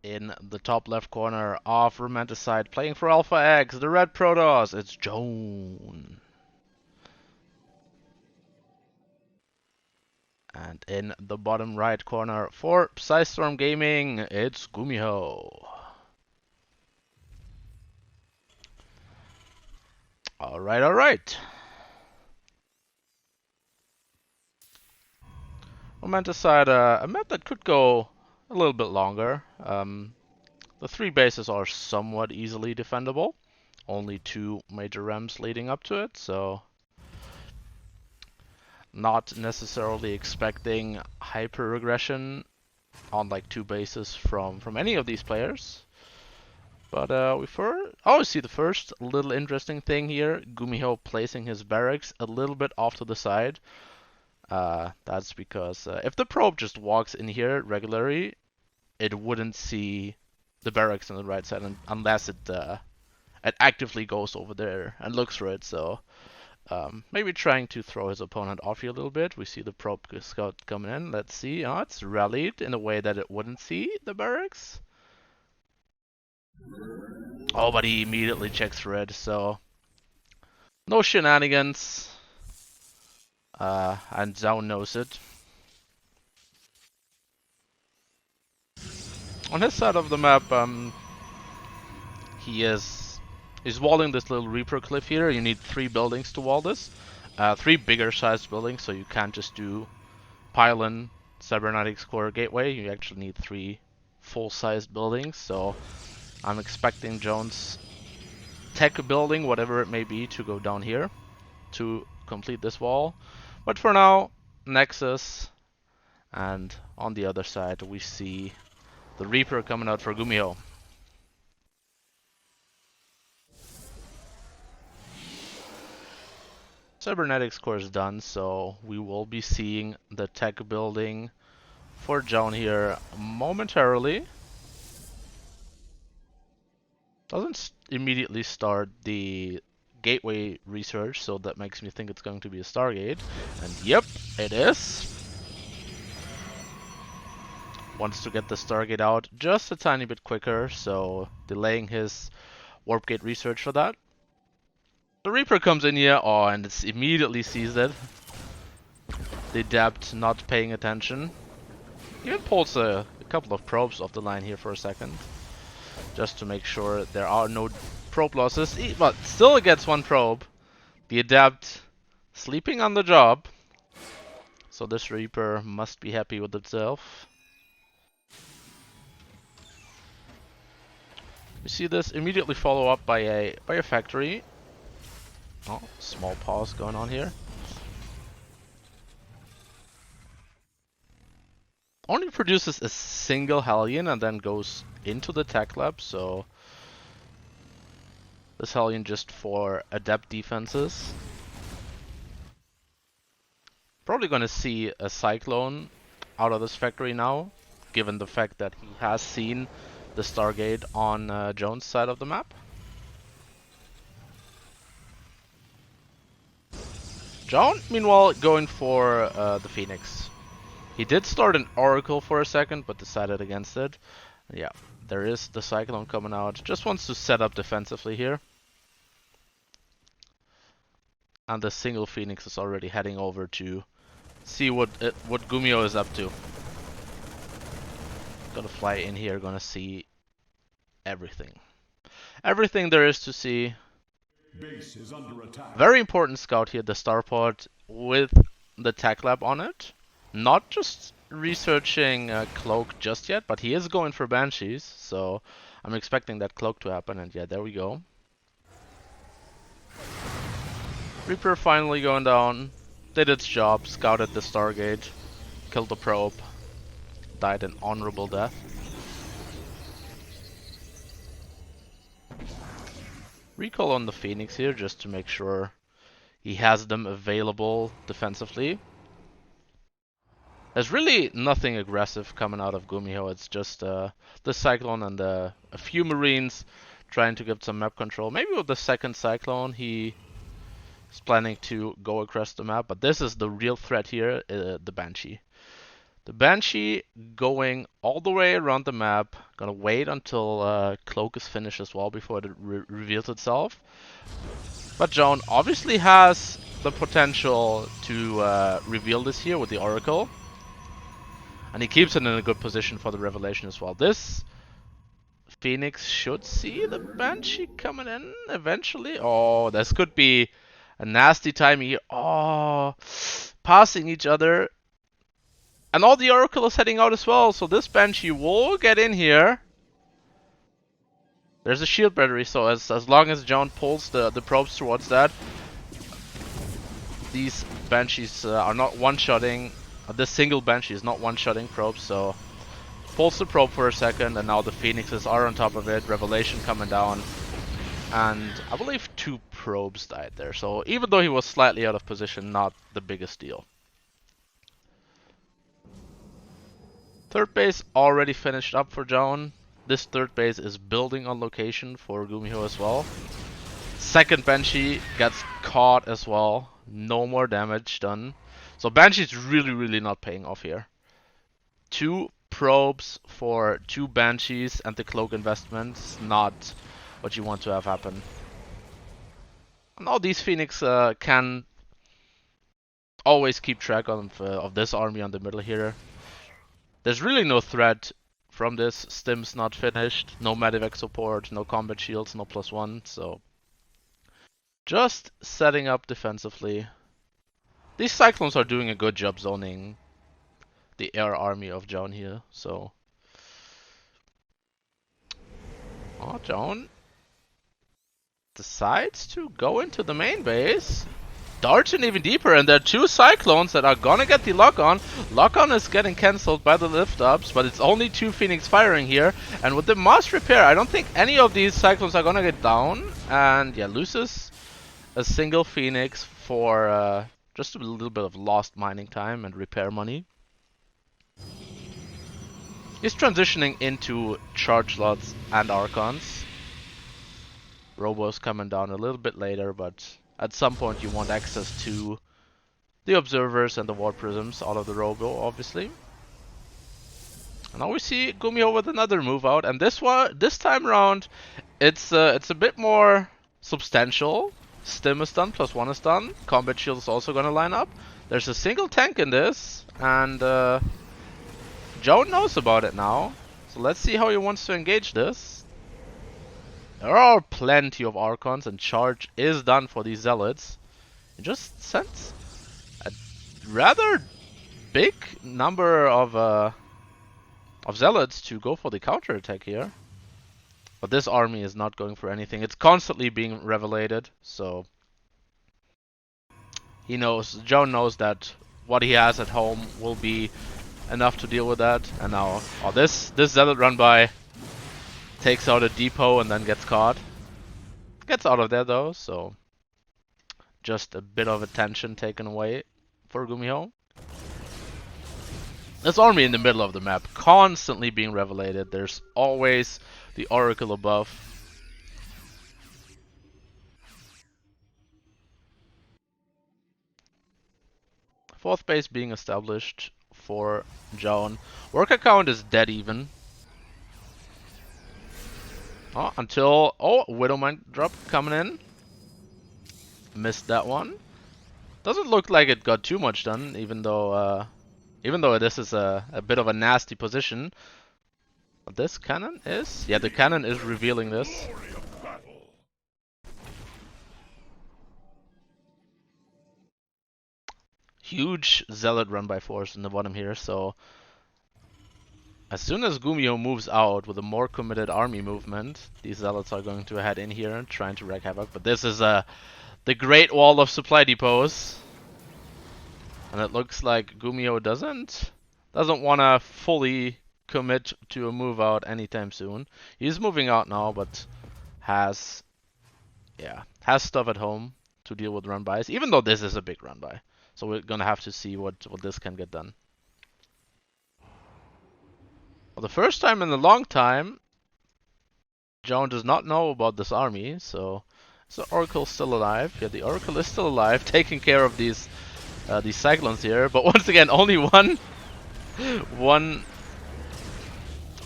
in the top left corner of Romanticide, playing for Alpha X, the red Protoss, it's Zoun. And in the bottom right corner for Psystorm Gaming, it's Gumiho. Alright, alright. Romanticide, a map that could go a little bit longer. The 3 bases are somewhat easily defendable. Only 2 major ramps leading up to it, so not necessarily expecting hyper regression on like 2 bases from any of these players. But we see the first little interesting thing here. Gumiho placing his barracks a little bit off to the side. That's because if the probe just walks in here regularly, it wouldn't see the barracks on the right side unless it actively goes over there and looks for it. So maybe trying to throw his opponent off here a little bit. We see the probe scout coming in. Let's see. Oh, it's rallied in a way that it wouldn't see the barracks. Oh, but he immediately checks red, so no shenanigans. And Zoun knows it. On his side of the map, he's walling this little Reaper cliff here. You need 3 buildings to wall this. 3 bigger sized buildings, so you can't just do pylon, cybernetics core, gateway. You actually need 3 full-sized buildings. So I'm expecting Jones' tech building, whatever it may be, to go down here to complete this wall. But for now, Nexus, and on the other side we see the Reaper coming out for Gumiho. Cybernetics core is done, so we will be seeing the tech building for Joan here momentarily. Doesn't immediately start the gateway research, so that makes me think it's going to be a Stargate. And yep, it is. Wants to get the Stargate out just a tiny bit quicker, so delaying his warp gate research for that. The Reaper comes in here, oh, and it immediately sees it. The Adept not paying attention. Even pulls a couple of probes off the line here for a second, just to make sure there are no probe losses. But still gets 1 probe. The Adept sleeping on the job. So this Reaper must be happy with itself. We see this immediately follow up by a factory. Oh, small pause going on here. Only produces a single Hellion and then goes into the tech lab, so this Hellion just for adept defenses. Probably gonna see a Cyclone out of this factory now, given the fact that he has seen the Stargate on Jones' side of the map. John, meanwhile, going for the Phoenix. He did start an Oracle for a second, but decided against it. Yeah, there is the Cyclone coming out. Just wants to set up defensively here. And the single Phoenix is already heading over to see what Gumiho is up to. Gonna fly in here, gonna see everything. Everything there is to see. Base is under attack. Very important scout here, the starport with the tech lab on it. Not just researching Cloak just yet, but he is going for Banshees, so I'm expecting that Cloak to happen, and yeah, there we go. Reaper finally going down, did its job, scouted the Stargate, killed the probe, died an honorable death. Recall on the Phoenix here just to make sure he has them available defensively. There's really nothing aggressive coming out of Gumiho. It's just the Cyclone and a few Marines trying to get some map control. Maybe with the second Cyclone he is planning to go across the map, but this is the real threat here, the Banshee. The Banshee going all the way around the map. Gonna wait until Cloak is finished as well before it reveals itself. But Zoun obviously has the potential to reveal this here with the Oracle. And he keeps it in a good position for the revelation as well. This Phoenix should see the Banshee coming in eventually. Oh, this could be a nasty time here. Oh, passing each other. And all the Oracle is heading out as well, so this Banshee will get in here. There's a shield battery, so as long as Zoun pulls the probes towards that, these Banshees are not one-shotting. This single Banshee is not one-shotting probes, so pulls the probe for a second, and now the Phoenixes are on top of it. Revelation coming down, and I believe 2 probes died there. So even though he was slightly out of position, not the biggest deal. Third base already finished up for Zoun. This third base is building on location for Gumiho as well. Second Banshee gets caught as well. No more damage done. So Banshee's really not paying off here. 2 probes for 2 Banshees and the Cloak investments, not what you want to have happen. Now these Phoenix can always keep track of this army on the middle here. There's really no threat from this. Stim's not finished, no Medivac support, no combat shields, no +1, so just setting up defensively. These Cyclones are doing a good job zoning the air army of Zoun here, so. Oh, Zoun decides to go into the main base. Darts in even deeper, and there are 2 Cyclones that are gonna get the lock-on. Lock-on is getting cancelled by the lift-ups, but it's only 2 Phoenix firing here. And with the mass repair, I don't think any of these Cyclones are gonna get down. And yeah, loses a single Phoenix for just a little bit of lost mining time and repair money. He's transitioning into charge slots and Archons. Robo's coming down a little bit later, but at some point you want access to the observers and the ward prisms out of the Robo, obviously. And now we see Gumiho with another move out, and this time around, it's a bit more substantial. Stim is done, +1 is done. Combat shield is also gonna line up. There's a single tank in this, and Zoun knows about it now. So let's see how he wants to engage this. There are plenty of Archons, and charge is done for these Zealots. It just sends a rather big number of Zealots to go for the counter attack here. But this army is not going for anything. It's constantly being revelated, so he knows, Zoun knows that what he has at home will be enough to deal with that. And now, oh, this Zealot run by takes out a depot and then gets caught. Gets out of there though, so just a bit of attention taken away for Gumiho. This army in the middle of the map, constantly being revelated. There's always the Oracle above. Fourth base being established for Zoun. Work account is dead even. Oh, until Widowmine drop coming in. Missed that one. Doesn't look like it got too much done, even though this is a bit of a nasty position. But this cannon is, yeah, the cannon is revealing this. Huge Zealot run by force in the bottom here, so as soon as Gumiho moves out with a more committed army movement, these Zealots are going to head in here and trying to wreak havoc. But this is the Great Wall of supply depots, and it looks like Gumiho doesn't want to fully commit to a move out anytime soon. He's moving out now, but has stuff at home to deal with run bys. Even though this is a big run by, so we're gonna have to see what this can get done. For the first time in a long time, Zoun does not know about this army, so is the Oracle still alive? Yeah, the Oracle is still alive, taking care of these Cyclones here. But once again, only one one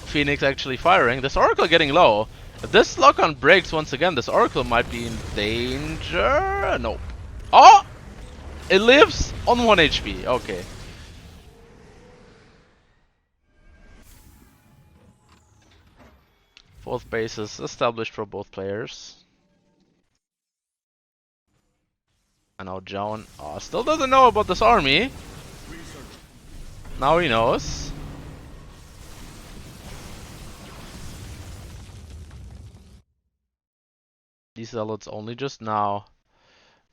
Phoenix actually firing. This Oracle getting low. If this lock-on breaks once again, this Oracle might be in danger. Nope. Oh! It lives on 1 HP. Okay. Fourth base is established for both players. And now Zoun still doesn't know about this army. Now he knows. These zealots only just now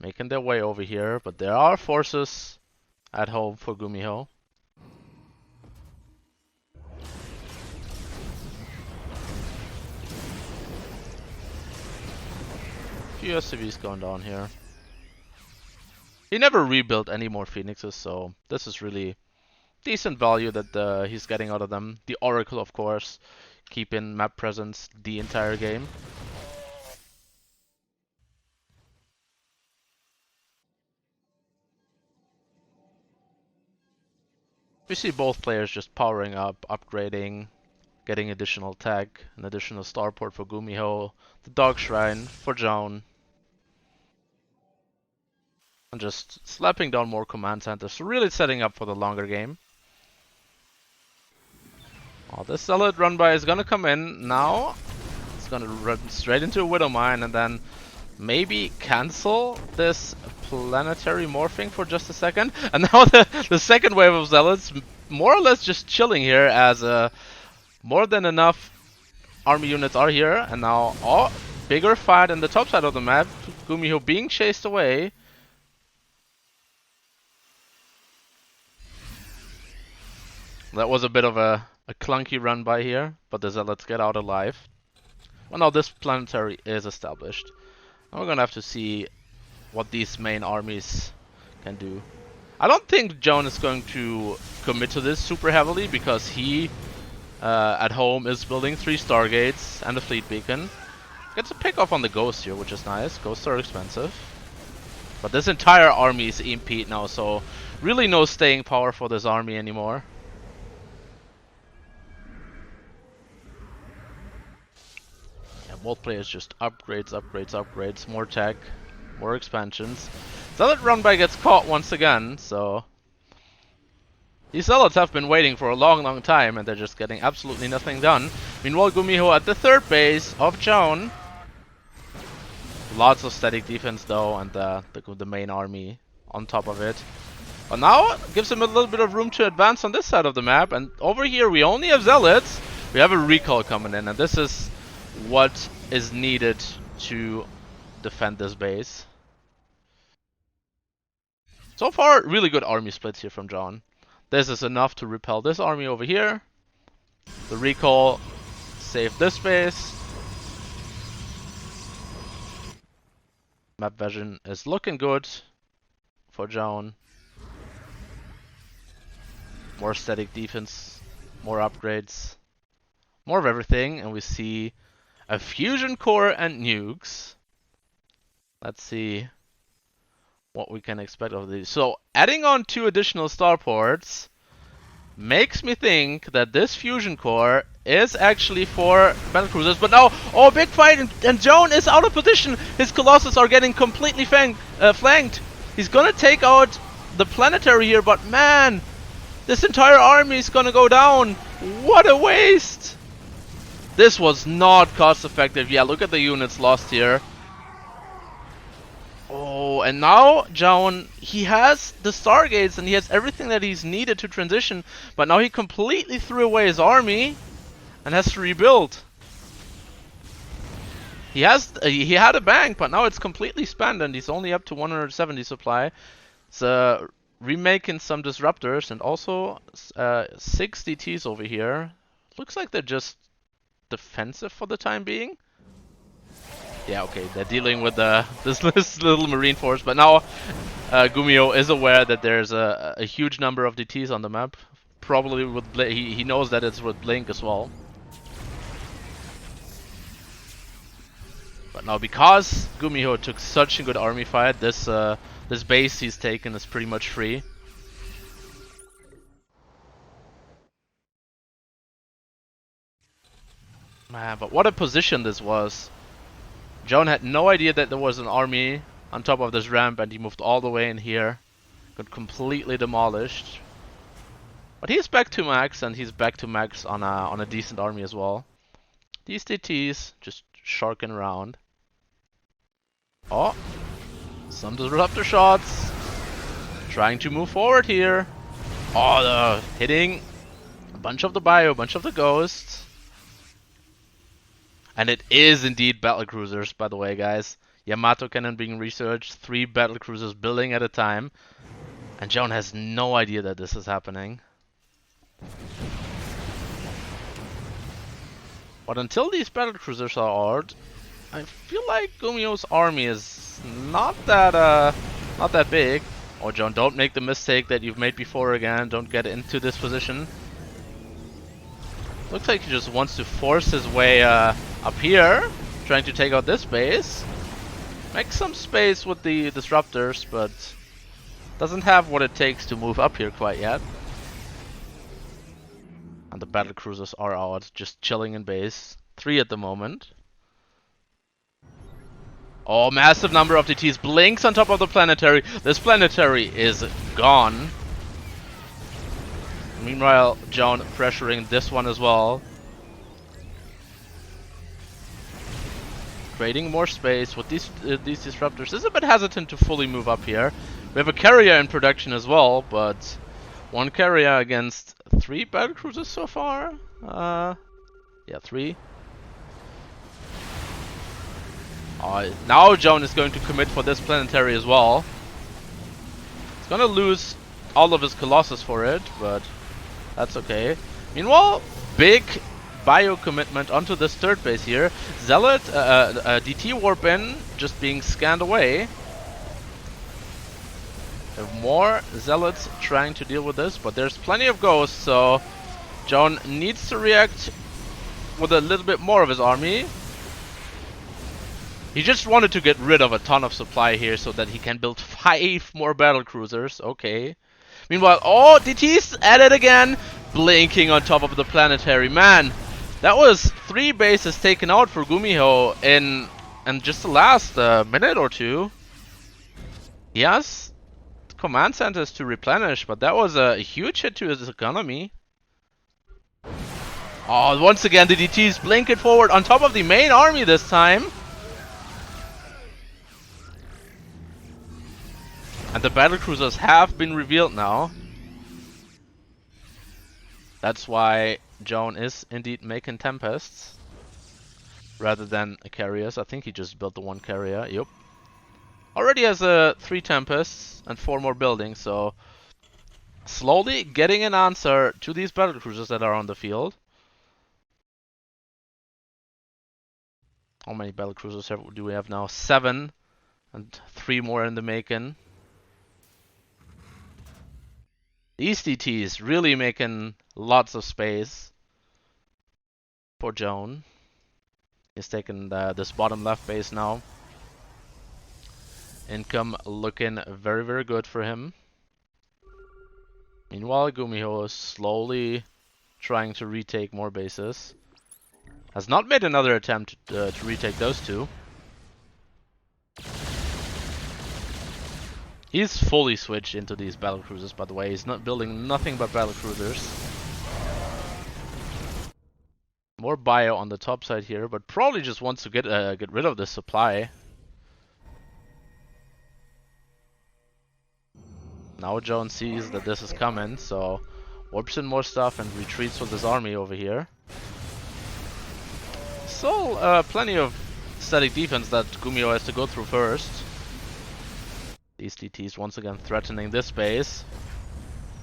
making their way over here, but there are forces at home for Gumiho. Few SCVs going down here. He never rebuilt any more Phoenixes, so this is really decent value that he's getting out of them. The Oracle, of course, keeping map presence the entire game. We see both players just powering up, upgrading, getting additional tag, an additional starport for Gumiho, the Dog Shrine for Zoun. And just slapping down more command centers, really setting up for the longer game. Oh, this Zealot run by is gonna come in now. It's gonna run straight into a Widow Mine and then maybe cancel this planetary morphing for just a second. And now the second wave of Zealots more or less just chilling here as more than enough army units are here. And now, bigger fight in the top side of the map. Gumiho being chased away. That was a bit of a clunky run by here, but the Zealots get out alive. Well, now this planetary is established. Now we're gonna have to see what these main armies can do. I don't think Zoun is going to commit to this super heavily because he, at home, is building 3 Stargates and a Fleet Beacon. Gets a pick off on the Ghost here, which is nice. Ghosts are expensive. But this entire army is EMP'd now, so really no staying power for this army anymore. Both players just upgrades, more tech, more expansions. Zealot run by gets caught once again, so these Zealots have been waiting for a long time and they're just getting absolutely nothing done. Meanwhile, Gumiho at the third base of Zoun. Lots of static defense though, and the main army on top of it. But now it gives him a little bit of room to advance on this side of the map, and over here we only have Zealots. We have a recall coming in, and this is what is needed to defend this base. So far, really good army splits here from Zoun. This is enough to repel this army over here. The recall saved this base. Map vision is looking good for Zoun. More static defense, more upgrades, more of everything, and we see a fusion core and nukes. Let's see what we can expect of these. So adding on 2 additional starports makes me think that this fusion core is actually for battle cruisers. But now, big fight, and Zoun is out of position. His Colossus are getting completely flanked. He's gonna take out the planetary here, but man, this entire army is gonna go down. What a waste! This was not cost effective. Yeah, look at the units lost here. Oh, and now Zoun, he has the Stargates and he has everything that he's needed to transition, but now he completely threw away his army and has to rebuild. He had a bank, but now it's completely spent and he's only up to 170 supply. So remaking some disruptors and also 6 DTs over here. Looks like they're just defensive for the time being. Yeah, okay, they're dealing with this little marine force, but now Gumiho is aware that there's a huge number of DTs on the map. Probably with he knows that it's with Blink as well. But now because Gumiho took such a good army fight, this base he's taken is pretty much free. but what a position this was. Zoun had no idea that there was an army on top of this ramp, and he moved all the way in here. Got completely demolished. But he's back to max, and he's back to max on a decent army as well. These DTs just sharking around. Oh, some disruptor shots. Trying to move forward here. Oh, hitting a bunch of the bio, a bunch of the ghosts. And it is indeed battlecruisers, by the way, guys. Yamato cannon being researched, 3 battlecruisers building at a time. And Zoun has no idea that this is happening. But until these battlecruisers are out, I feel like Gumiho's army is not that big. Oh, Zoun, don't make the mistake that you've made before again. Don't get into this position. Looks like he just wants to force his way up here, trying to take out this base. Make some space with the disruptors, but doesn't have what it takes to move up here quite yet. And the battlecruisers are out, just chilling in base. 3 at the moment. Oh, massive number of DTs. Blinks on top of the planetary. This planetary is gone. Meanwhile, Zoun pressuring this one as well. Creating more space with these disruptors. Is a bit hesitant to fully move up here. We have a carrier in production as well, but 1 carrier against 3 battlecruisers so far. Yeah, 3. Now Zoun is going to commit for this planetary as well. He's gonna lose all of his Colossus for it, but that's okay. Meanwhile, big bio commitment onto this 3rd base here. Zealot, DT warp in, just being scanned away. There are more Zealots trying to deal with this, but there's plenty of ghosts, so Zoun needs to react with a little bit more of his army. He just wanted to get rid of a ton of supply here so that he can build 5 more battlecruisers. Okay. Meanwhile, oh, DT's at it again. Blinking on top of the planetary. Man, that was 3 bases taken out for Gumiho in just the last minute or 2. He has command centers to replenish, but that was a huge hit to his economy. Oh, once again, the DT's blinking forward on top of the main army this time. And the battlecruisers have been revealed now. That's why Zoun is indeed making Tempests rather than carriers. I think he just built the 1 carrier. Yep. Already has 3 Tempests and 4 more buildings, so slowly getting an answer to these battlecruisers that are on the field. How many battlecruisers do we have now? 7, and 3 more in the making. These DTs really making lots of space for Zoun. He's taking this bottom left base now. Income looking very, very good for him. Meanwhile, Gumiho is slowly trying to retake more bases. Has not made another attempt to retake those 2. He's fully switched into these battlecruisers, by the way. He's not building nothing but battlecruisers. More bio on the top side here, but probably just wants to get rid of this supply. Now Zoun sees that this is coming, so warps in more stuff and retreats with his army over here. Still plenty of static defense that Gumiho has to go through first. These DTs once again threatening this base.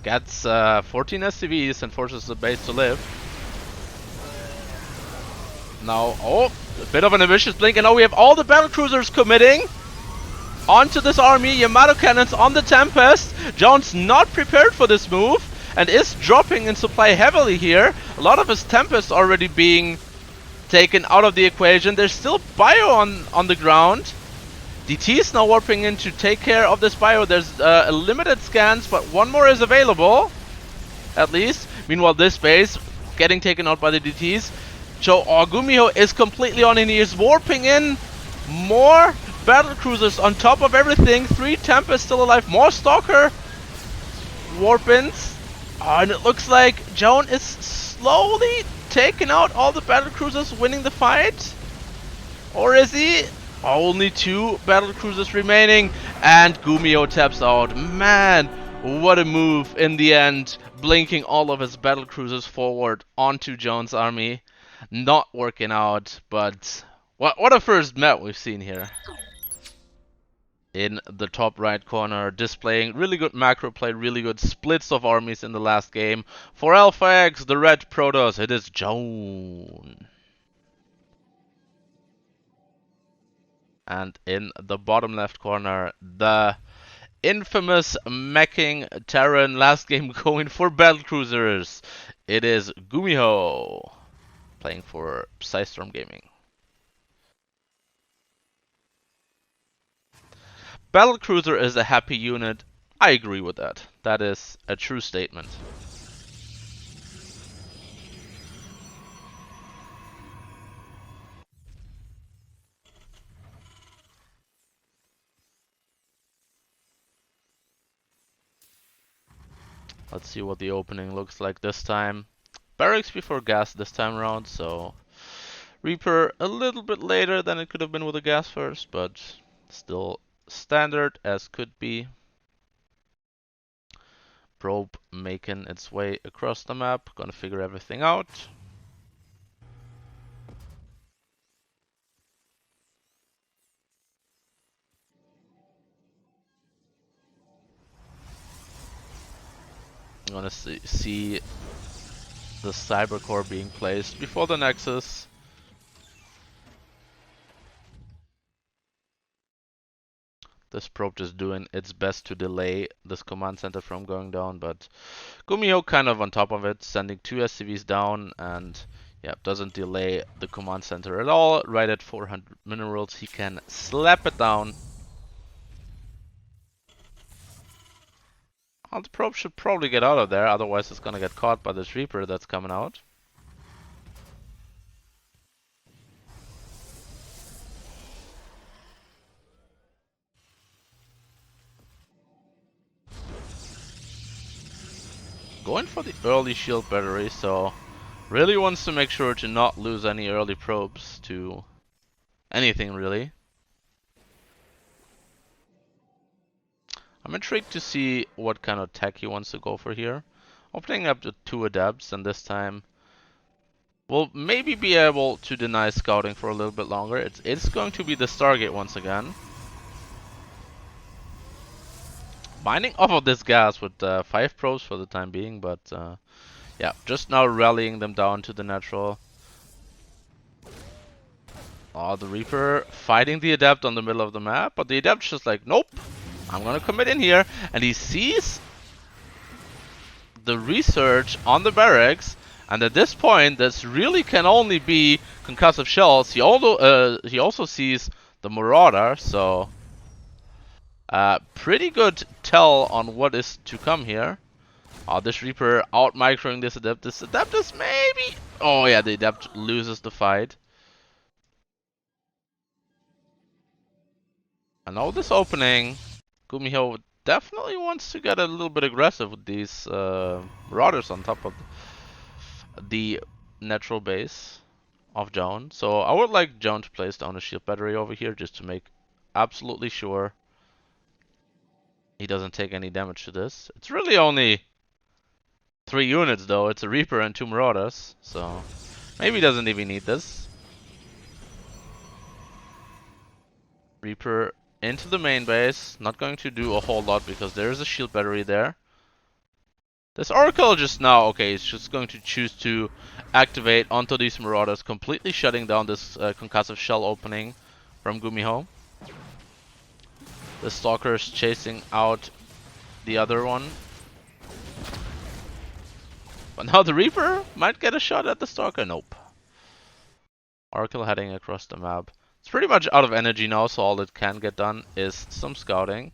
Gets 14 SCVs and forces the base to live. Now, oh, a bit of an ambitious blink, and now we have all the battlecruisers committing onto this army. Yamato cannons on the Tempest. Zoun's not prepared for this move and is dropping in supply heavily here. A lot of his Tempests already being taken out of the equation. There's still bio on the ground. DT is now warping in to take care of this bio. There's limited scans, but 1 more is available, at least. Meanwhile, this base getting taken out by the DTs. Gumiho is completely on and he is warping in more battle cruisers on top of everything. 3 Tempest still alive, more Stalker warp-ins. And it looks like Zoun is slowly taking out all the battle cruisers, winning the fight. Or is he? Only 2 battle cruisers remaining, and Gumiho taps out. Man, what a move in the end, blinking all of his battle cruisers forward onto Zoun's army. Not working out, but what a first map we've seen here. In the top right corner, displaying really good macro play, really good splits of armies in the last game. For ITaX, the red Protoss, it is Zoun. And in the bottom left corner, the infamous meching Terran, last game going for battle cruisers. It is Gumiho, playing for Psystorm Gaming. Battle cruiser is a happy unit. I agree with that. That is a true statement. Let's see what the opening looks like this time. Barracks before gas this time around, so Reaper a little bit later than it could have been with the gas first, but still standard as could be. Probe making its way across the map, gonna figure everything out. I'm gonna see the Cyber Core being placed before the Nexus. This probe just doing its best to delay this command center from going down, but Gumiho kind of on top of it, sending 2 SCVs down, and yeah, doesn't delay the command center at all. Right at 400 minerals, he can slap it down. Well, the probe should probably get out of there, otherwise it's gonna get caught by this Reaper that's coming out. Going for the early shield battery, so really wants to make sure to not lose any early probes to anything really. I'm intrigued to see what kind of tech he wants to go for here. Opening up to 2 adepts, and this time we'll maybe be able to deny scouting for a little bit longer. It's going to be the Stargate once again. Mining off of this gas with 5 probes for the time being, but yeah, just now rallying them down to the natural. Oh, the Reaper fighting the Adept on the middle of the map, but the Adept's just like, nope, I'm gonna commit in here. And he sees the research on the barracks, and at this point, this really can only be concussive shells. He also sees the Marauder, so pretty good tell on what is to come here. This Reaper out microing this Adept. This Adept is maybe... Oh yeah, the Adept loses the fight. And now this opening, Gumiho definitely wants to get a little bit aggressive with these Marauders on top of the natural base of Zoun. So I would like Zoun to place down a shield battery over here just to make absolutely sure he doesn't take any damage to this. It's really only 3 units though. It's a Reaper and 2 Marauders, so maybe he doesn't even need this. Reaper into the main base, not going to do a whole lot because there is a shield battery there. This Oracle just now, okay, is just going to choose to activate onto these Marauders, completely shutting down this concussive shell opening from Gumiho. The Stalker is chasing out the other one. But now the Reaper might get a shot at the Stalker. Nope. Oracle heading across the map. It's pretty much out of energy now, so all it can get done is some scouting.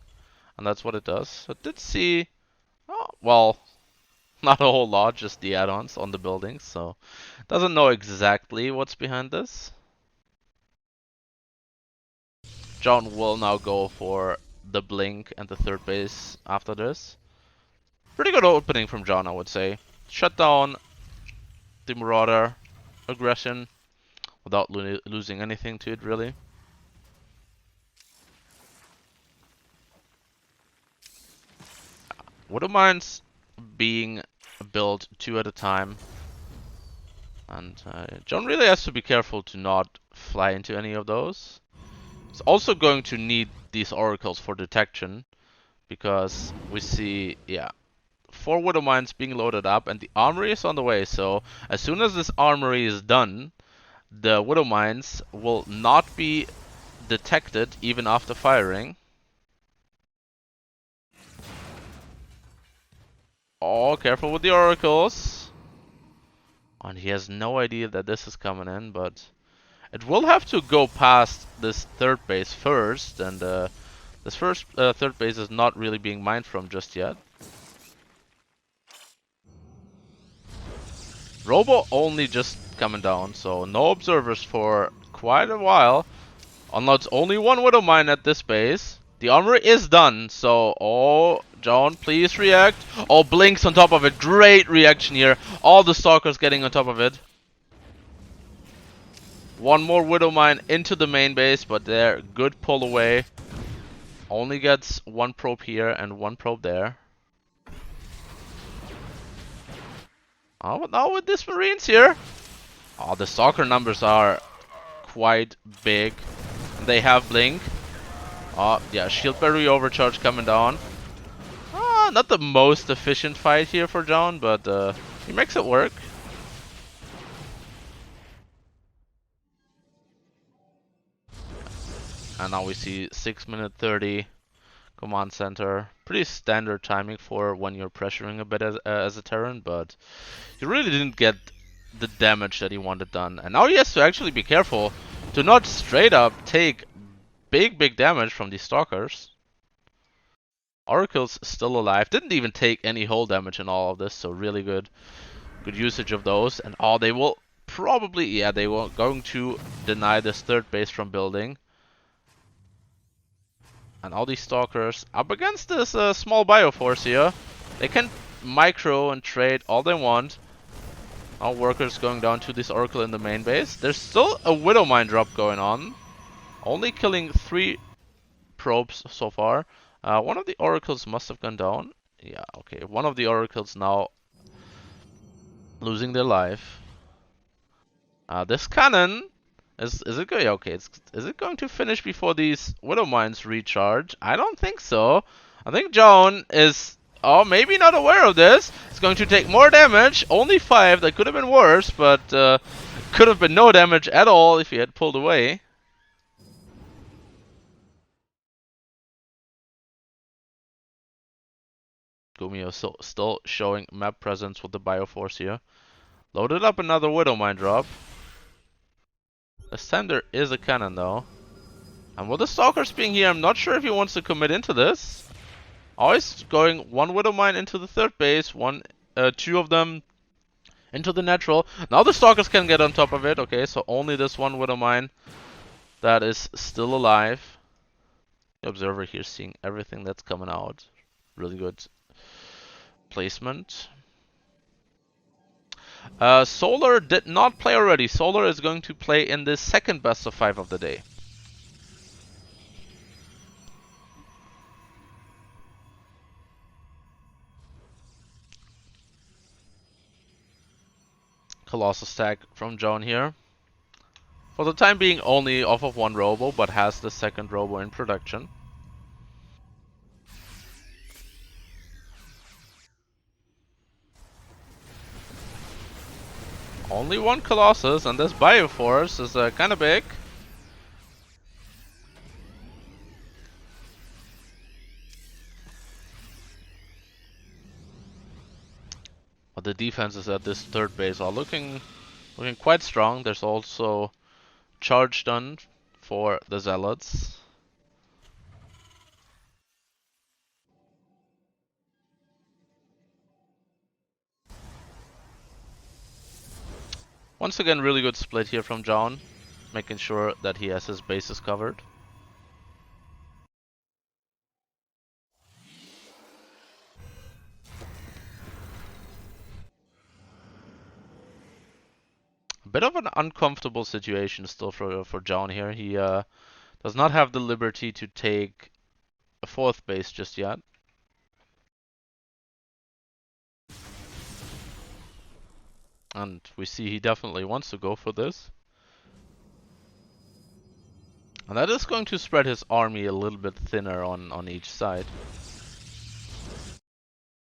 And that's what it does. I did see... Oh, well... Not a whole lot, just the add-ons on the buildings, so doesn't know exactly what's behind this. John will now go for the blink and the third base after this. Pretty good opening from John, I would say. Shut down the Marauder aggression without losing anything to it, really. Wouldn't mind being built 2 at a time. And John really has to be careful to not fly into any of those. He's also going to need these oracles for detection, because we see, yeah, 4 Widow Mines being loaded up, and the armory is on the way. So as soon as this armory is done, the Widow Mines will not be detected even after firing. Oh, careful with the oracles. And he has no idea that this is coming in, but it will have to go past this third base first, and this first third base is not really being mined from just yet. Robo only just coming down, so no observers for quite a while. Unloads only 1 Widow Mine at this base. The armory is done, so oh, John, please react. Oh, blinks on top of it. Great reaction here. All the stalkers getting on top of it. 1 more Widow Mine into the main base, but there, good pull away. Only gets 1 probe here and 1 probe there. Oh, but now with this Marines here. Oh, the stalker numbers are quite big. They have blink. Oh, yeah, shield battery overcharge coming down. Not the most efficient fight here for John, but he makes it work. And now we see 6 minute 30 command center. Pretty standard timing for when you're pressuring a bit as a Terran, but he really didn't get the damage that he wanted done. And now he has to actually be careful to not straight up take big damage from these stalkers. Oracle's still alive. Didn't even take any hull damage in all of this, so really good usage of those. And oh, they will probably, yeah, they were going to deny this third base from building. And all these stalkers up against this small bioforce here. They can micro and trade all they want. All workers going down to this Oracle in the main base. There's still a Widow Mine drop going on. Only killing 3 probes so far. One of the oracles must have gone down. Yeah, okay. One of the oracles now losing their life. This cannon is it going? Okay, is it going to finish before these Widow Mines recharge? I don't think so. I think Joan is maybe not aware of this. It's going to take more damage. Only 5. That could have been worse, but could have been no damage at all if he had pulled away. Gumiho still showing map presence with the Bioforce here. Loaded up another Widow Mine drop. This time there is a cannon though. And with the Stalkers being here, I'm not sure if he wants to commit into this. Always going 1 Widow Mine into the third base, 2 of them into the natural. Now the Stalkers can get on top of it. Okay, so only this 1 Widow Mine that is still alive. The Observer here seeing everything that's coming out. Really good placement. Solar did not play already. Solar is going to play in the second best of 5 of the day. Colossus stack from Joan here. For the time being only off of 1 robo, but has the second robo in production. Only 1 Colossus, and this Bioforce is kind of big. But the defenses at this third base are looking quite strong. There's also charge done for the Zealots. Once again, really good split here from Zoun, making sure that he has his bases covered. A bit of an uncomfortable situation still for Zoun here. He does not have the liberty to take a 4th base just yet. And we see he definitely wants to go for this. And that is going to spread his army a little bit thinner on each side.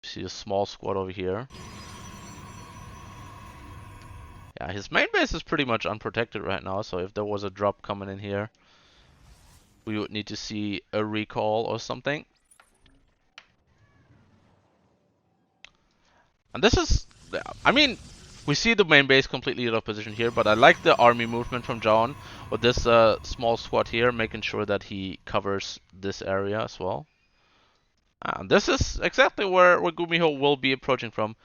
See a small squad over here. Yeah, his main base is pretty much unprotected right now, so if there was a drop coming in here, we would need to see a recall or something. And this is, I mean, we see the main base completely out of position here, but I like the army movement from Zoun with this small squad here, making sure that he covers this area as well. And this is exactly where Gumiho will be approaching from.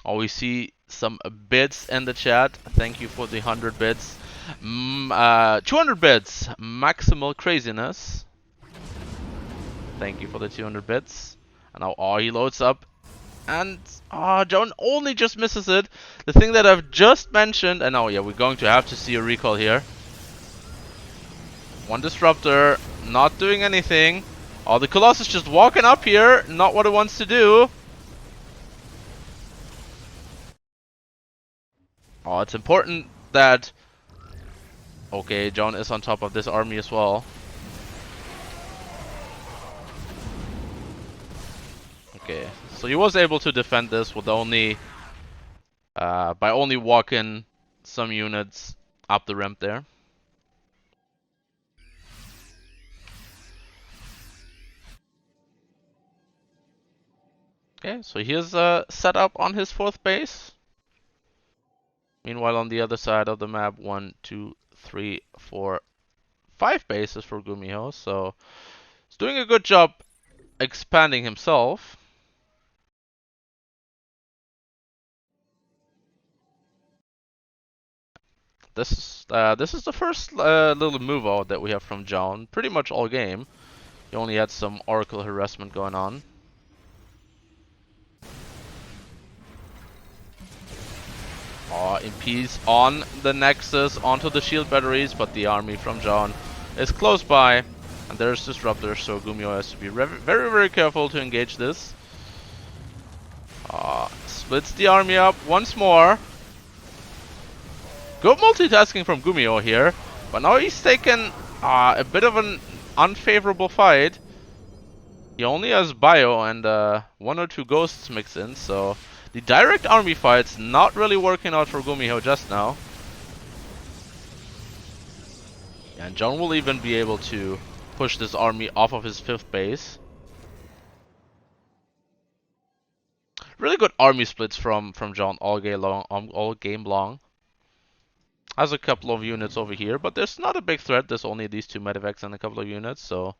Oh, we see some bits in the chat. Thank you for the 100 bits. 200 bits. Maximal craziness. Thank you for the 200 bits. And now, he loads up. And, Zoun only just misses it. The thing that I've just mentioned. And now, yeah, we're going to have to see a recall here. One disruptor. Not doing anything. Oh, the Colossus just walking up here. Not what it wants to do. Oh, it's important that... Okay, Zoun is on top of this army as well. Okay, so he was able to defend this with only... by only walking some units up the ramp there. Okay, so here's set up on his 4th base. Meanwhile, on the other side of the map, 1, 2, 3, 4, 5 bases for Gumiho. So he's doing a good job expanding himself. This is the first little move out that we have from Zoun. Pretty much all game. He only had some Oracle harassment going on. Impedes on the Nexus, onto the shield batteries, but the army from Zoun is close by. And there's disruptors, so Gumiho has to be very, very careful to engage this. Splits the army up once more. Good multitasking from Gumiho here, but now he's taken a bit of an unfavorable fight. He only has bio and 1 or 2 ghosts mixed in, so the direct army fight's not really working out for Gumiho just now. And Zoun will even be able to push this army off of his 5th base. Really good army splits from Zoun all game long. Has a couple of units over here, but there's not a big threat. There's only these 2 medevacs and a couple of units, so...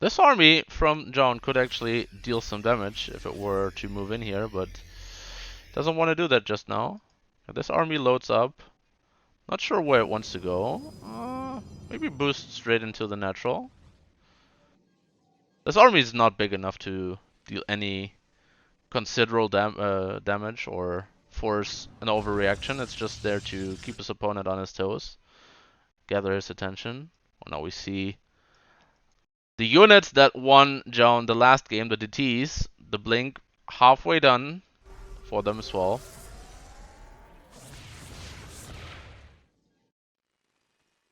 This army from Zoun could actually deal some damage if it were to move in here, but doesn't want to do that just now. This army loads up. Not sure where it wants to go. Maybe boost straight into the natural. This army is not big enough to deal any considerable damage or force an overreaction. It's just there to keep his opponent on his toes, gather his attention. Well, now we see the units that won Zoun the last game, the DTs, the blink halfway done for them as well.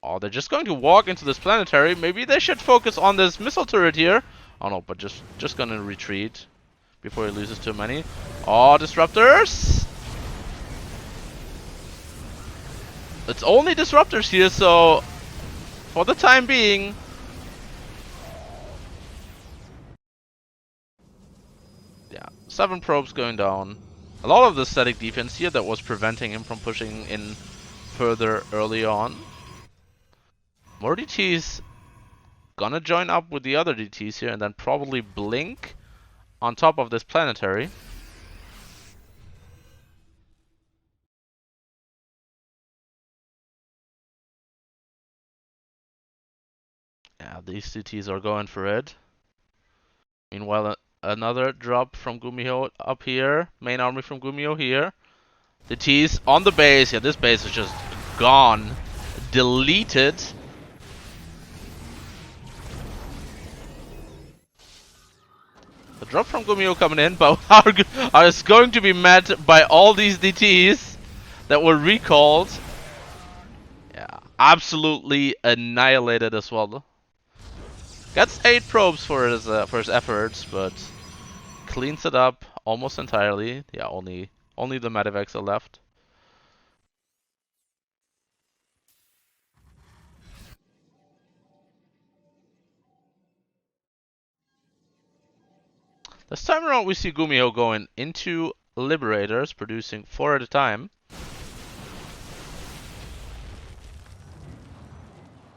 Oh, they're just going to walk into this planetary. Maybe they should focus on this missile turret here. Oh no, but just gonna retreat before he loses too many. Oh, disruptors! It's only disruptors here, so for the time being, yeah, 7 probes going down. A lot of the static defense here that was preventing him from pushing in further early on. More DTs gonna join up with the other DTs here and then probably blink on top of this planetary. Yeah, these DTs are going for it. Meanwhile, another drop from Gumiho up here. Main army from Gumiho here. DTs on the base. Yeah, this base is just gone. Deleted. The drop from Gumiho coming in, but I was going to be met by all these DTs that were recalled. Yeah, absolutely annihilated as well. Gets 8 probes for his efforts, but cleans it up almost entirely. Yeah, only the Medivacs are left. This time around, we see Gumiho going into Liberators, producing 4 at a time.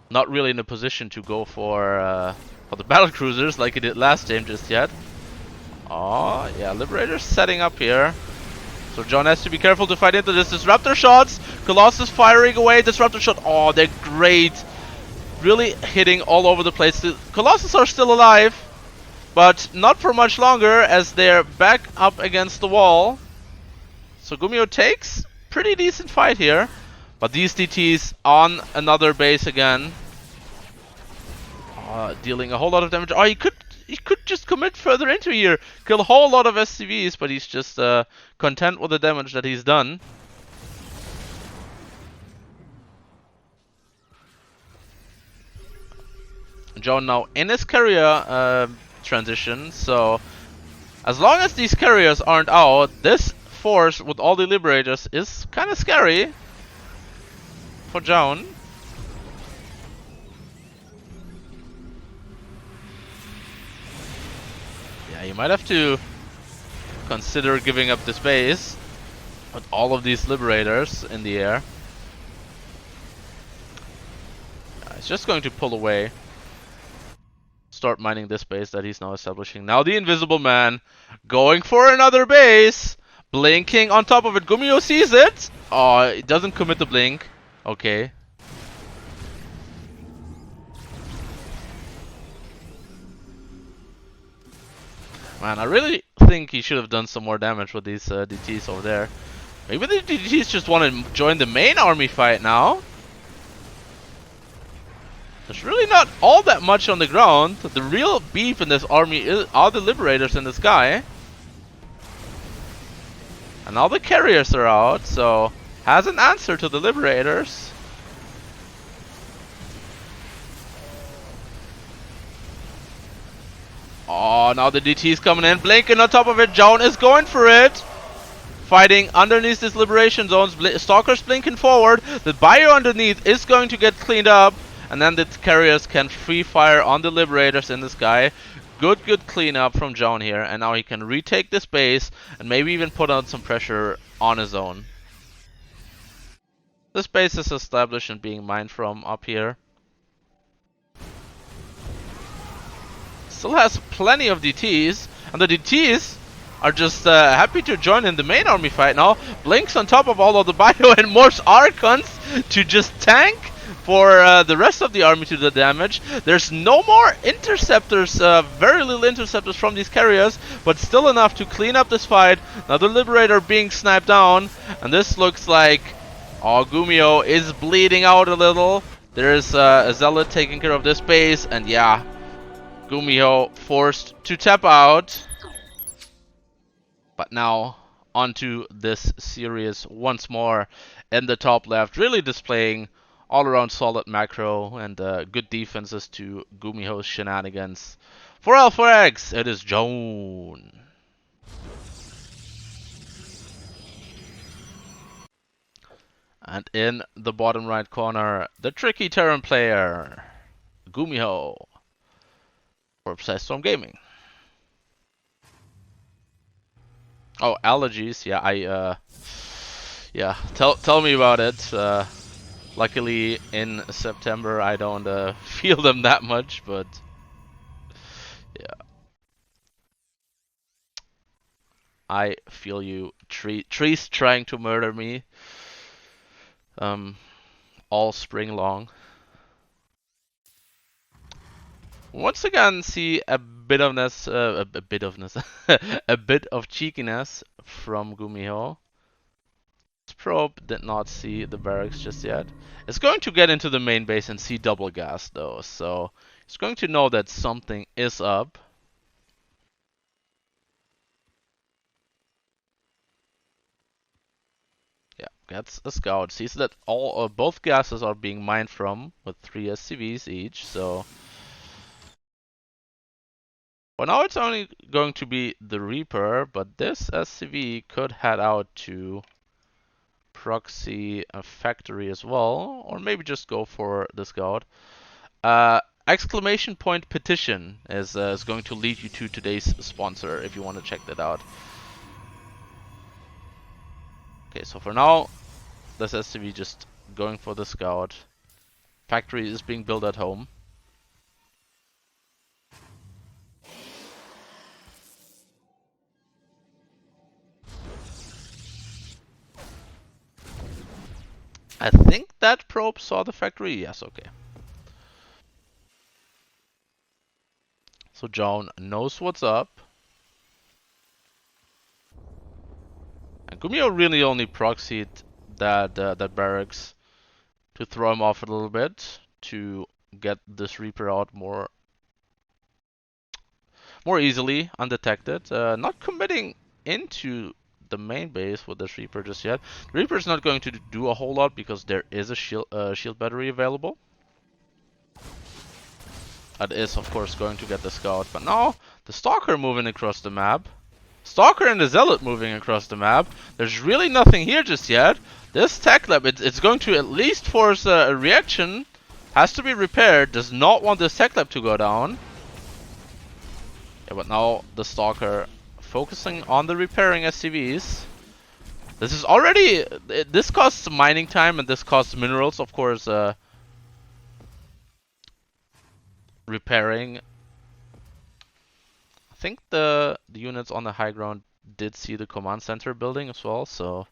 Not really in a position to go for the battle cruisers like he did last game just yet. Oh, yeah, Liberators setting up here. So John has to be careful to fight into this. Disruptor shots. Colossus firing away. Disruptor shot. Oh, they're great. Really hitting all over the place. The Colossus are still alive, but not for much longer as they're back up against the wall. So Gumiho takes pretty decent fight here. But these DTs on another base again. Dealing a whole lot of damage. Oh, he could just commit further into here. Kill a whole lot of SCVs, but he's just content with the damage that he's done. John now in his carrier transition, so as long as these carriers aren't out, this force with all the Liberators is kind of scary for John. Yeah, you might have to consider giving up this base with all of these Liberators in the air. He's just going to pull away. Start mining this base that he's now establishing. Now the Invisible Man going for another base. Blinking on top of it. Gumiho sees it. Oh, it doesn't commit the blink. Okay. Man, I really think he should have done some more damage with these DTs over there. Maybe the DTs just want to join the main army fight now. There's really not all that much on the ground. The real beef in this army are the Liberators in the sky. And all the carriers are out, so has an answer to the Liberators. Oh, now the DT's coming in, blinking on top of it. Joan is going for it. Fighting underneath this liberation zones. Stalker's blinking forward. The bio underneath is going to get cleaned up. And then the carriers can free fire on the Liberators in the sky. Good cleanup from Joan here. And now he can retake this base and maybe even put on some pressure on his own. This base is established and being mined from up here. Still has plenty of DTs, and the DTs are just happy to join in the main army fight now. Blinks on top of all of the bio and Morse Archons to just tank for the rest of the army to the damage. There's no more interceptors, very little interceptors from these carriers, but still enough to clean up this fight. Another Liberator being sniped down, and this looks like Gumiho is bleeding out a little. There's a Zealot taking care of this base, and yeah, Gumiho forced to tap out. But now onto this series once more in the top left, really displaying all around solid macro and good defenses to Gumiho's shenanigans. For Alpha X, it is Joan. And in the bottom right corner, the tricky Terran player, Gumiho. For Obsessed Storm Gaming. Oh, allergies. Yeah, yeah. Tell me about it. Luckily, in September, I don't feel them that much, but yeah. I feel you. Trees trying to murder me um, all spring long. Once again, see a bit of a bit of cheekiness from Gumiho. This probe did not see the barracks just yet. It's going to get into the main base and see double gas though, so it's going to know that something is up. Yeah, gets a scout, sees that both gases are being mined from with 3 SCVs each, so well, now it's only going to be the Reaper, but this SCV could head out to proxy a factory as well, or maybe just go for the scout. Exclamation point petition is going to lead you to today's sponsor if you want to check that out. Okay, so for now, this SCV just going for the scout. Factory is being built at home. I think that probe saw the factory. Yes, okay. So Zoun knows what's up. And Gumiho really only proxied that barracks to throw him off a little bit to get this Reaper out more easily, undetected. Not committing into the main base with this Reaper just yet. The Reaper is not going to do a whole lot because there is a shield battery available. That is, of course, going to get the scout. But now, the Stalker moving across the map. Stalker and the Zealot moving across the map. There's really nothing here just yet. This tech lab, it's going to at least force a reaction. Has to be repaired. Does not want this tech lab to go down. Yeah, but now the Stalker focusing on the repairing SCVs. This is already... This costs mining time and this costs minerals, of course. Repairing. I think the units on the high ground did see the command center building as well, so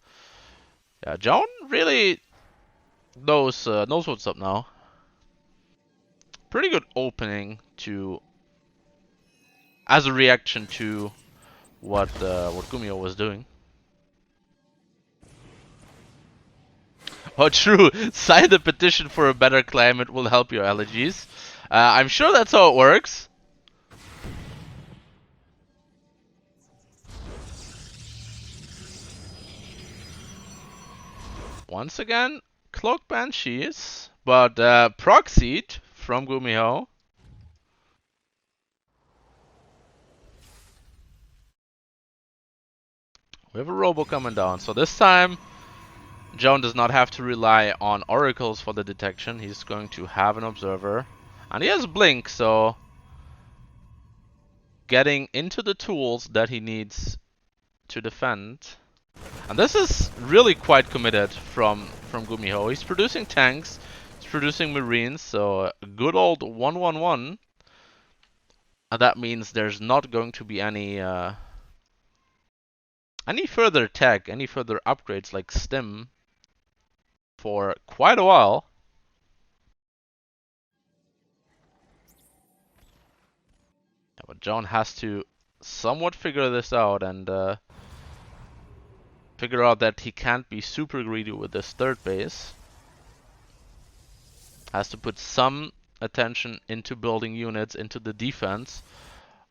yeah, Zoun really knows what's up now. Pretty good opening to as a reaction to what Gumiho was doing. Oh, true. Sign the petition for a better climate will help your allergies. I'm sure that's how it works. Once again, Cloak Banshees, but proxied from Gumiho. We have a Robo coming down, so this time Zoun does not have to rely on oracles for the detection. He's going to have an observer. And he has Blink, so getting into the tools that he needs to defend. And this is really quite committed from Gumiho. He's producing tanks, he's producing marines, so a good old 1-1-1. And that means there's not going to be any further tech, any further upgrades like Stim for quite a while. Yeah, but Zoun has to somewhat figure this out and figure out that he can't be super greedy with this third base. Has to put some attention into building units into the defense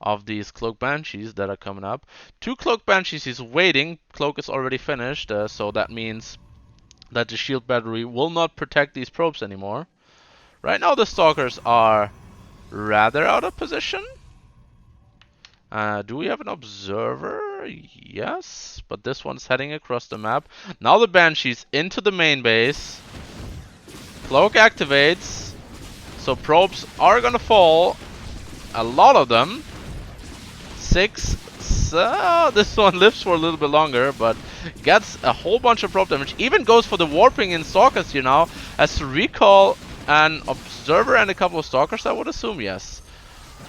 of these Cloak Banshees that are coming up. 2 Cloak Banshees he's waiting. Cloak is already finished, so that means that the shield battery will not protect these probes anymore. Right now the Stalkers are rather out of position. Do we have an observer? Yes, but this one's heading across the map. Now the Banshees into the main base. Cloak activates. So probes are gonna fall. A lot of them. 6, this one lives for a little bit longer, but gets a whole bunch of proc damage. Even goes for the warping in Stalkers here now. Has to recall an Observer and a couple of Stalkers, I would assume, yes.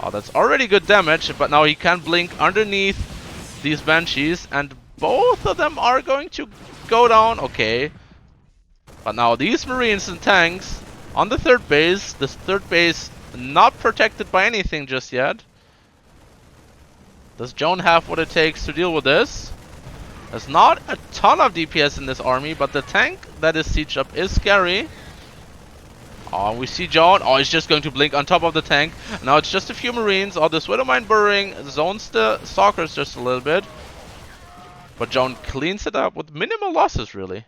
Oh, that's already good damage, but now he can blink underneath these Banshees, and both of them are going to go down. Okay. But now these Marines and tanks on the third base. This third base not protected by anything just yet. Does Zoun have what it takes to deal with this? There's not a ton of DPS in this army, but the tank that is sieged up is scary. Oh, we see Zoun. Oh, he's just going to blink on top of the tank. Now it's just a few Marines. Oh, this Widowmine burrowing zones the Stalkers just a little bit. But Zoun cleans it up with minimal losses, really.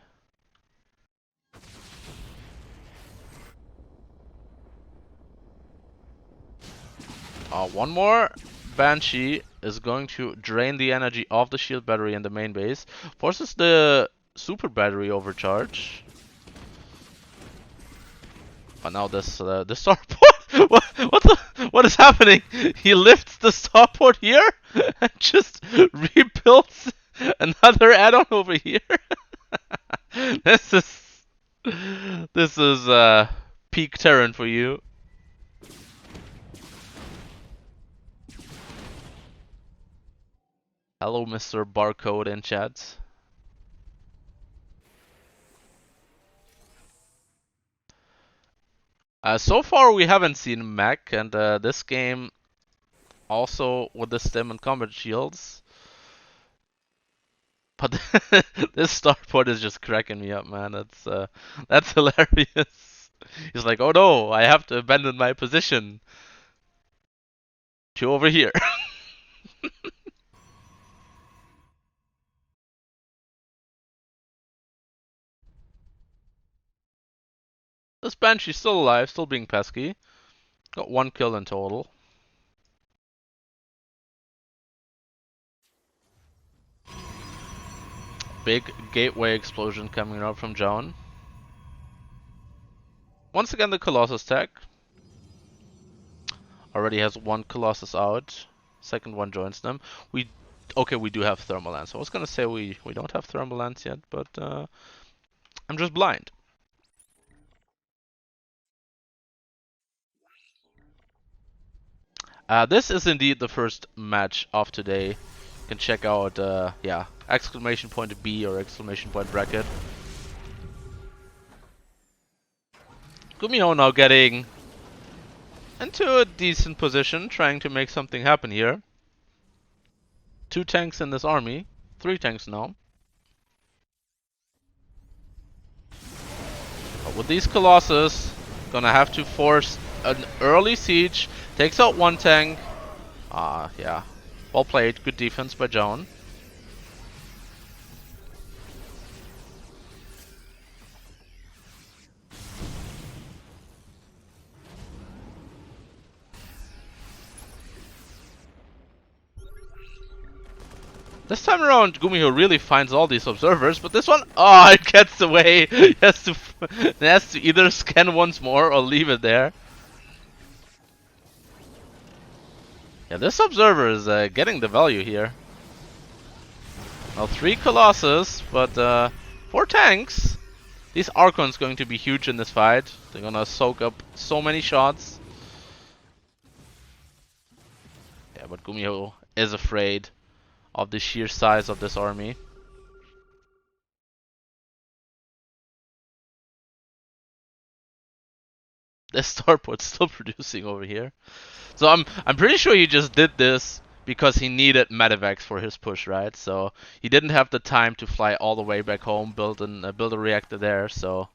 One more Banshee is going to drain the energy of the shield battery in the main base. Forces the super battery overcharge. But now this starport. What is happening? He lifts the starport here and just rebuilds another add-on over here. This is peak Terran for you. Hello, Mr. Barcode in chat. So far we haven't seen mech, and this game also with the stem and combat shields. But this starport is just cracking me up, man. That's hilarious. He's like, oh no, I have to abandon my position to over here. This Banshee's still alive, still being pesky. Got 1 kill in total. Big gateway explosion coming out from Zoun. Once again, the Colossus tech. Already has 1 Colossus out. Second one joins them. We do have Thermal Lance. I was gonna say we don't have Thermal Lance yet, but I'm just blind. This is indeed the first match of today. You can check out, yeah, exclamation point B or exclamation point bracket. Gumiho now getting into a decent position, trying to make something happen here. 2 tanks in this army, 3 tanks now. But with these Colossus, gonna have to force an early siege. Takes out 1 tank. Yeah. Well played. Good defense by Zoun. This time around, Gumiho really finds all these observers, but this one, it gets away. He has to either scan once more or leave it there. Yeah, this observer is getting the value here. Now 3 Colossus, but 4 tanks. These Archons going to be huge in this fight. They're gonna soak up so many shots. Yeah, but Gumiho is afraid of the sheer size of this army. This starport's still producing over here. So I'm pretty sure he just did this because he needed medevacs for his push, right? So he didn't have the time to fly all the way back home, build a reactor there. So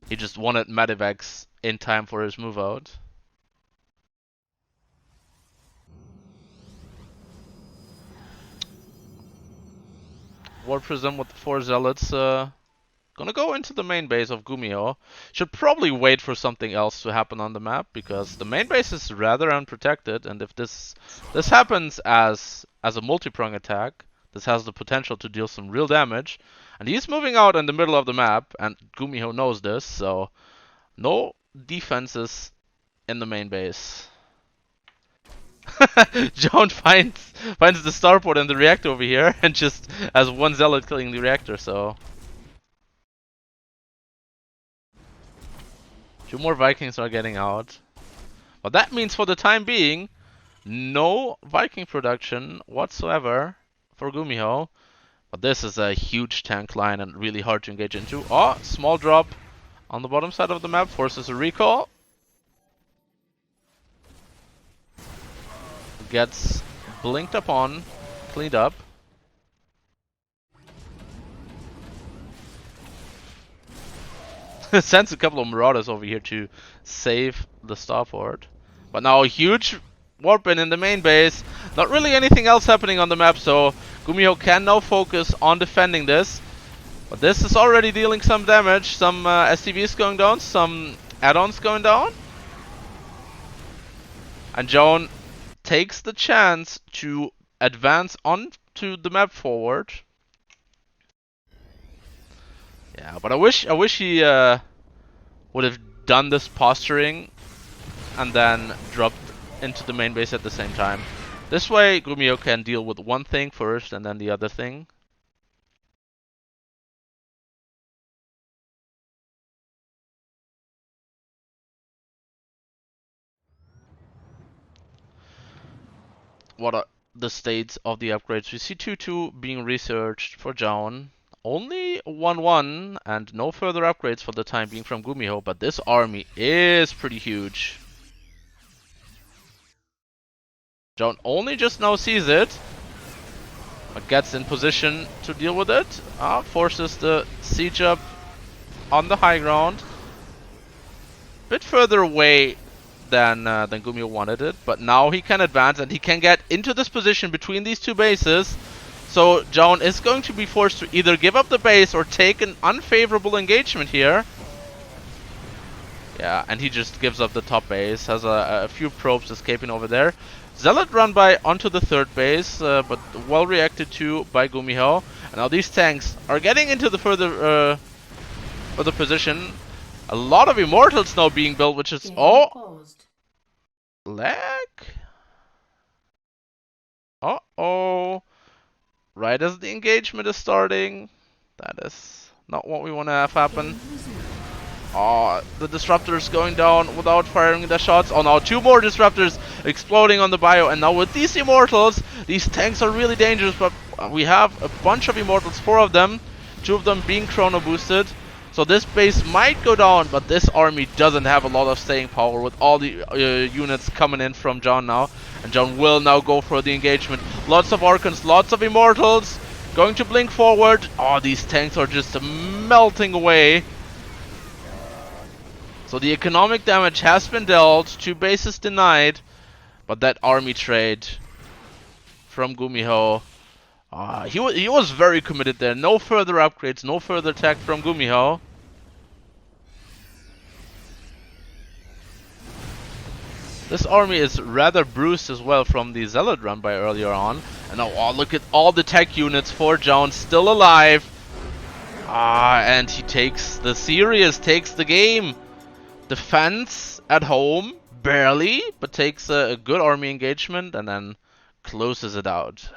he just wanted medevacs in time for his move out. War Prism with the 4 zealots. Gonna go into the main base of Gumiho. Should probably wait for something else to happen on the map because the main base is rather unprotected, and if this happens as a multi-prong attack, this has the potential to deal some real damage. And he's moving out in the middle of the map, and Gumiho knows this, so no defenses in the main base. Joan finds the starport and the reactor over here, and just has one zealot killing the reactor. So 2 more Vikings are getting out, but that means for the time being, no Viking production whatsoever for Gumiho. But this is a huge tank line and really hard to engage into. Oh, small drop on the bottom side of the map forces a recall. Gets blinked upon, cleaned up. Sends a couple of Marauders over here to save the starport. But now a huge warp in the main base. Not really anything else happening on the map, so Gumiho can now focus on defending this. But this is already dealing some damage. Some SCVs going down, some add-ons going down. And Zoun takes the chance to advance onto the map forward. Yeah, but I wish he would have done this posturing and then dropped into the main base at the same time. This way Gumiho can deal with one thing first and then the other thing. What are the states of the upgrades? We see 2-2 being researched for Zoun. Only 1-1 and no further upgrades for the time being from Gumiho, but this army is pretty huge. Zoun only just now sees it, but gets in position to deal with it. Forces the siege up on the high ground. Bit further away than Gumiho wanted it, but now he can advance and he can get into this position between these 2 bases. So Zoun is going to be forced to either give up the base or take an unfavorable engagement here. Yeah, and he just gives up the top base. Has a few probes escaping over there. Zealot run by onto the 3rd base, but well reacted to by Gumiho. And now these tanks are getting into the further position. A lot of Immortals now being built, which is lag. Uh-oh. Right as the engagement is starting. That is not what we want to have happen. Oh, the disruptors going down without firing the shots. Oh, now 2 more disruptors exploding on the bio. And now with these Immortals, these tanks are really dangerous. But we have a bunch of Immortals, 4 of them. 2 of them being chrono boosted. So this base might go down, but this army doesn't have a lot of staying power with all the units coming in from Zoun now. And Zoun will now go for the engagement. Lots of Archons, lots of Immortals. Going to blink forward. Oh, these tanks are just melting away. So the economic damage has been dealt. 2 bases denied. But that army trade from Gumiho. He was very committed there. No further upgrades, no further attack from Gumiho. This army is rather bruised as well from the Zealot run by earlier on. And now, look at all the tech units for Zoun still alive. And he takes the series, takes the game. Defense at home, barely, but takes a good army engagement and then closes it out.